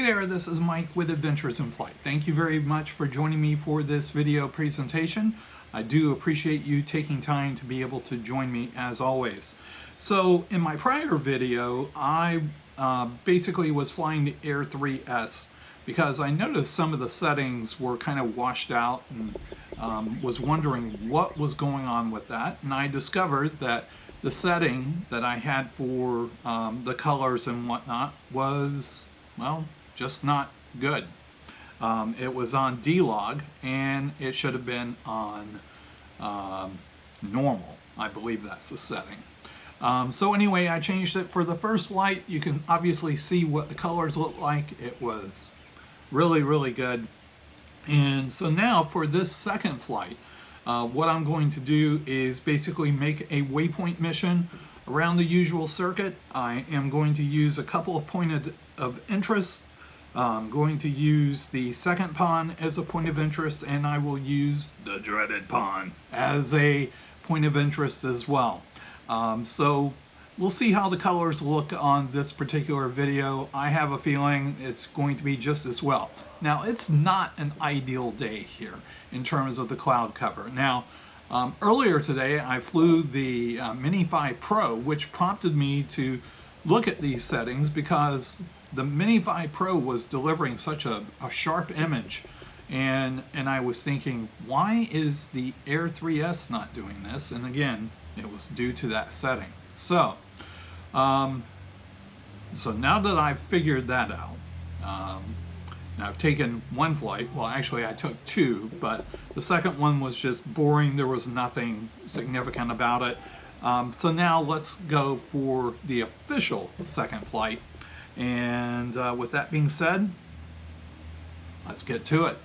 Hey there, this is Mike with Adventures in Flight. Thank you very much for joining me for this video presentation. I do appreciate you taking time to be able to join me as always. So in my prior video, I basically was flying the Air 3S because I noticed some of the settings were kind of washed out and was wondering what was going on with that. And I discovered that the setting that I had for the colors and whatnot was, well, just not good. It was on DLOG and it should have been on normal. I believe that's the setting. So anyway, I changed it for the first flight. You can obviously see what the colors look like. It was really good. And so now for this second flight, what I'm going to do is basically make a waypoint mission around the usual circuit. I am going to use a couple of points of interest. I'm going to use the second pond as a point of interest, and I will use the dreaded pond as a point of interest as well. So we'll see how the colors look on this particular video. I have a feeling it's going to be just as well. Now, it's not an ideal day here in terms of the cloud cover. Now, earlier today I flew the Mini 5 Pro, which prompted me to look at these settings because the Mini 5 Pro was delivering such a sharp image, and I was thinking, why is the Air 3S not doing this? And again, it was due to that setting. So now that I've figured that out, now I've taken one flight. Well, actually I took two, but the second one was just boring. There was nothing significant about it. So now let's go for the official second flight. And with that being said, let's get to it.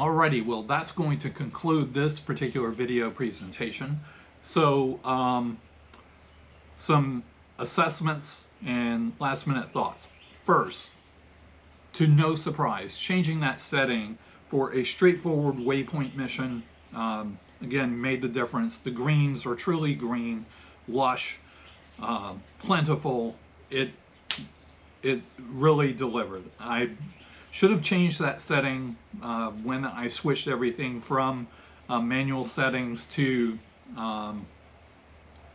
Alrighty, well, that's going to conclude this particular video presentation. So, some assessments and last minute thoughts. First, to no surprise, changing that setting for a straightforward waypoint mission, again, made the difference. The greens are truly green, lush, plentiful. It really delivered. I should have changed that setting when I switched everything from manual settings to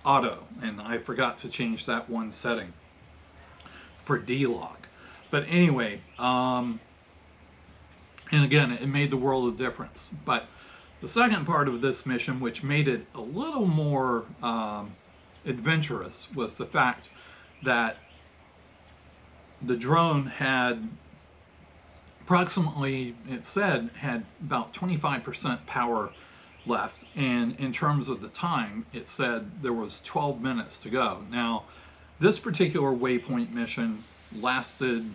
auto, and I forgot to change that one setting for DLOG. But anyway, and again, it made the world of difference. But the second part of this mission, which made it a little more adventurous, was the fact that the drone had approximately, it said, had about 25% power left, and in terms of the time, it said there was 12 minutes to go. Now, this particular waypoint mission lasted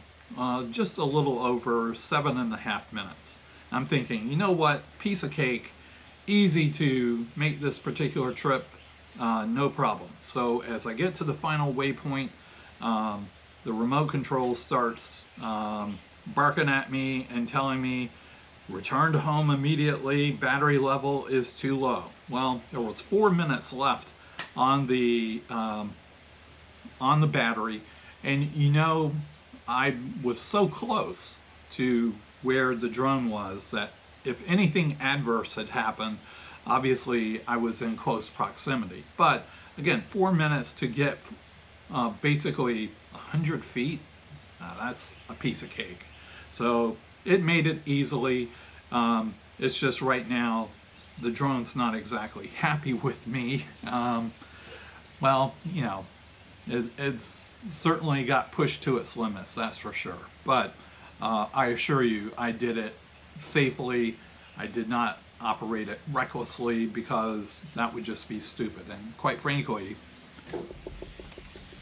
just a little over 7.5 minutes. I'm thinking, you know what, piece of cake, easy to make this particular trip, no problem. So as I get to the final waypoint, the remote control starts barking at me and telling me, return to home immediately, battery level is too low. Well, there was 4 minutes left on the battery, and you know, I was so close to where the drone was that if anything adverse had happened, obviously I was in close proximity. But again, 4 minutes to get basically 100 feet, that's a piece of cake. So it made it easily. It's just right now the drone's not exactly happy with me. Well, you know, it's certainly got pushed to its limits, that's for sure. But I assure you, I did it safely. I did not operate it recklessly, because that would just be stupid. And quite frankly,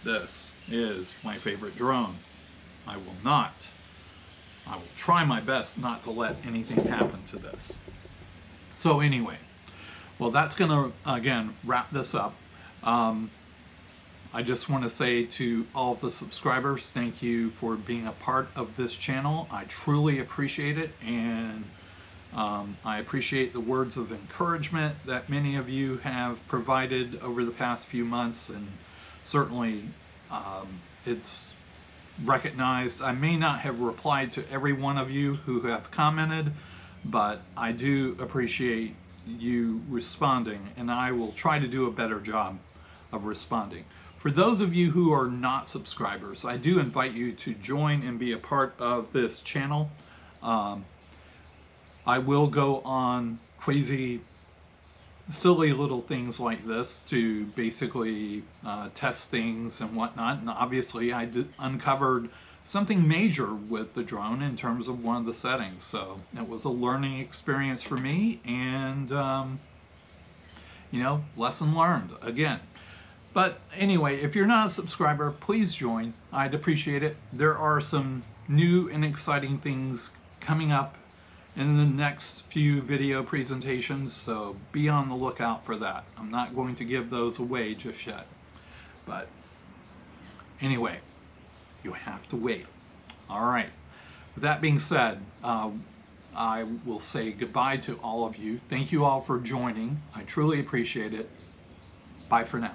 this is my favorite drone. I will try my best not to let anything happen to this. So anyway, well, that's gonna, again, wrap this up. I just want to say to all of the subscribers, thank you for being a part of this channel. I truly appreciate it, and I appreciate the words of encouragement that many of you have provided over the past few months, and certainly it's recognized. I may not have replied to every one of you who have commented, but I do appreciate you responding, and I will try to do a better job of responding. For those of you who are not subscribers, I do invite you to join and be a part of this channel. I will go on crazy, silly little things like this to basically test things and whatnot. And obviously I uncovered something major with the drone in terms of one of the settings. So it was a learning experience for me, and you know, lesson learned again. But anyway, if you're not a subscriber, please join. I'd appreciate it. There are some new and exciting things coming up in the next few video presentations, so be on the lookout for that. I'm not going to give those away just yet. But anyway, you have to wait. All right. With that being said, I will say goodbye to all of you. Thank you all for joining. I truly appreciate it. Bye for now.